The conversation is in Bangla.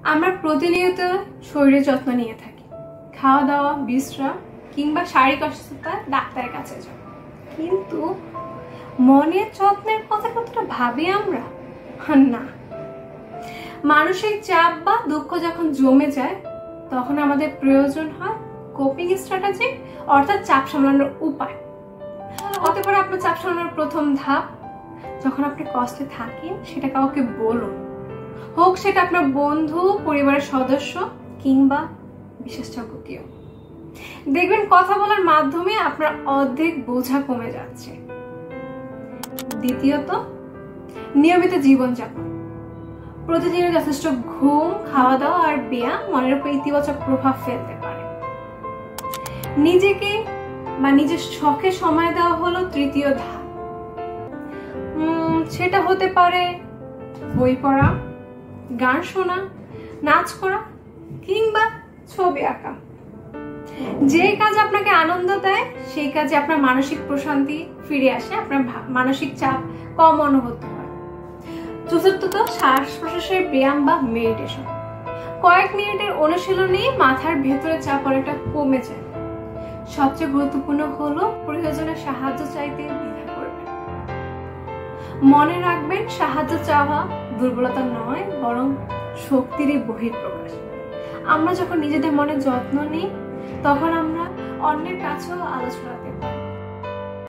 আমরা প্রতিনিয়ত শরীরের যত্ন নিয়ে থাকি, খাওয়া দাওয়া, বিশ্রাম কিংবা শারীরিক অসুস্থতায় ডাক্তারের কাছে যাই, কিন্তু মনের যত্নের কথা কতটা ভাবি আমরা? না। মানসিক চাপ বা দুঃখ যখন জমে যায় তখন আমাদের প্রয়োজন হয় কোপিং স্ট্র্যাটেজি, অর্থাৎ চাপ সামলানোর উপায়। হতে পারে আপনার চাপ সামলানোর প্রথম ধাপ, যখন আপনি কষ্টে থাকেন সেটা কাউকে বলুন, হোক সেটা আপনার বন্ধু, পরিবারের সদস্য কিংবা বিশেষজ্ঞ কেউ। দেখবেন কথা বলার মাধ্যমে আপনার অর্ধেক বোঝা কমে যাচ্ছে। দ্বিতীয়ত, নিয়মিত জীবনযাপন। প্রতিদিনের যথেষ্ট ঘুম, খাওয়া দাওয়া আর ব্যায়াম মনের উপর ইতিবাচক প্রভাব ফেলতে পারে। নিজেকে বা নিজের শখে সময় দেওয়া হলো তৃতীয় ধাপ। সেটা হতে পারে বই পড়া, গান শোনা, নাচ করা কিংবা ছবি আঁকা। যে কাজ আপনাকে আনন্দ দেয় সেই কাজে আপনার মানসিক প্রশান্তি ফিরে আসে, আপনার মানসিক চাপ কম অনুভূত হয়। চতুর্থত, শ্বাস প্রশ্বাসের ব্যায়াম বা মেডিটেশন। কয়েক মিনিটের অনুশীলনে মাথার ভেতরে চাপ অনেকটা কমে যায়। সবচেয়ে গুরুত্বপূর্ণ হলো প্রয়োজনে সাহায্য চাইতে দ্বিধা করবেন। মনে রাখবেন, সাহায্য চাওয়া দুর্বলতা নয়, বরং শক্তিরই বহিঃপ্রকাশ। আমরা যখন নিজেদের মনে যত্ন নিই তখন আমরা অন্যের কাছেও আলো ছড়াতে পারি।